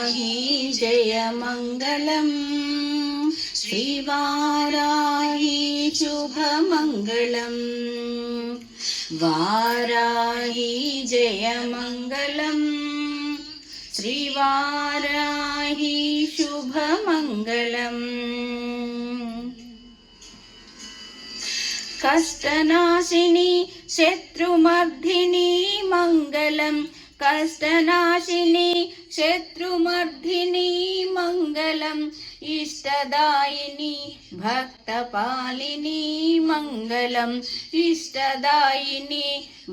जय मङ्गलम् श्रीवाराही शुभमङ्गलम् वाराही जय मङ्गलम् श्रीवाराही शुभमङ्गलम् कष्टनाशिनी शत्रुमर्दिनी मङ्गलम् कष्टनाशिनी शत्रुमर्दिनी मङ्गलम् इष्टदायिनी भक्तपालिनी मङ्गलम् इष्टदायिनी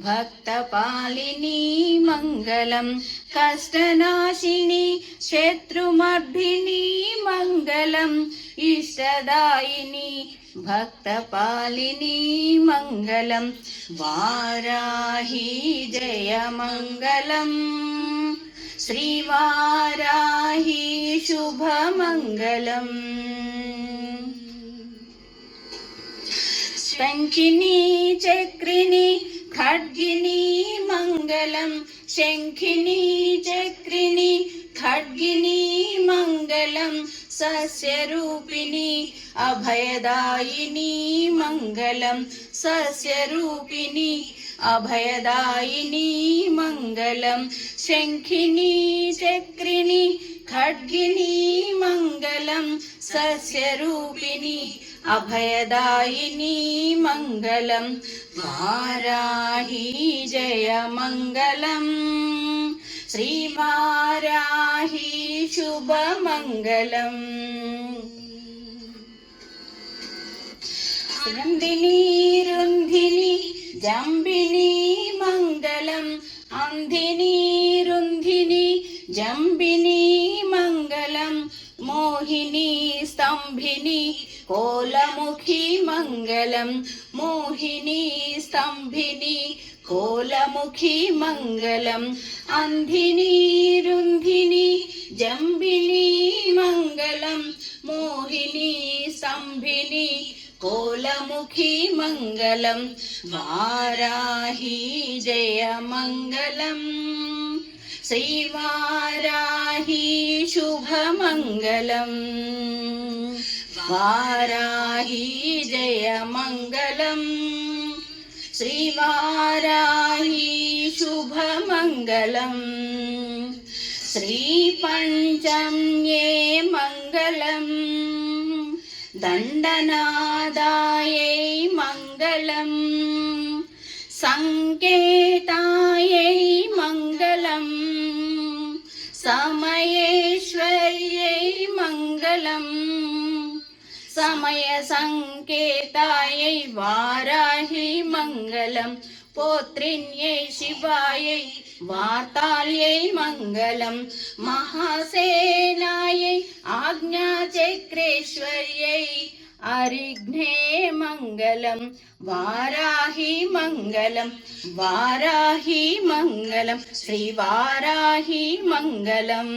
भक्तपालिनी मङ्गलम् कष्टनाशिनी शत्रुमर्दिनी मङ्गलम् इष्टदायिनी भक्तपालिनी मङ्गलम् वाराही जय मङ्गलम् श्रीवाराही शुभमङ्गलम् शङ्खिनी चक्रिणी खड्गिनी मङ्गलम् शङ्खिनी चक्रिणी खड्गिनी मङ्गलम् सस्यरूपिणी अभयदायिनी मङ्गलम् सस्यरूपिणी अभयदायिनी मङ्गलम् शङ्खिनी चक्रिणी खड्गिनी मङ्गलम् सस्यरूपिणी अभयदायिनी मङ्गलम् वाराही जय मङ्गलम् श्रीवाराही शुभमङ्गलम् सुगन्धिनी रुन्धिनी जम्बिनी मङ्गलम् अन्धिनी रुन्धिनी जम्बिनी मङ्गलम् मोहिनी स्तम्भिनी कोलमुखी मङ्गलम् मोहिनी स्तम्भिनी कोलमुखी मङ्गलम् अन्धिनी रुन्धिनी जम्बिनी मङ्गलम् मोहिनी स्तम्भिनी कोलमुखी मङ्गलम् वाराही जय मङ्गलम् श्रीवाराही शुभमङ्गलम् वाराही जय मङ्गलम् श्रीवाराही शुभमङ्गलम् श्रीपञ्चम्ये मङ्गलम् दण्डनादायै मङ्गलम् सङ्केतायै मङ्गलम् समयेश्वर्यै मङ्गलम् समयसङ्केतायै वाराही मङ्गलम् पोत्रिण्यै शिवायै वार्ताल्यै मङ्गलम् महासेनायै आज्ञाचक्रेश्वर्यै अरिघ्ने मङ्गलम् वाराही मङ्गलम् वाराही मङ्गलम् श्रीवाराही मङ्गलम्।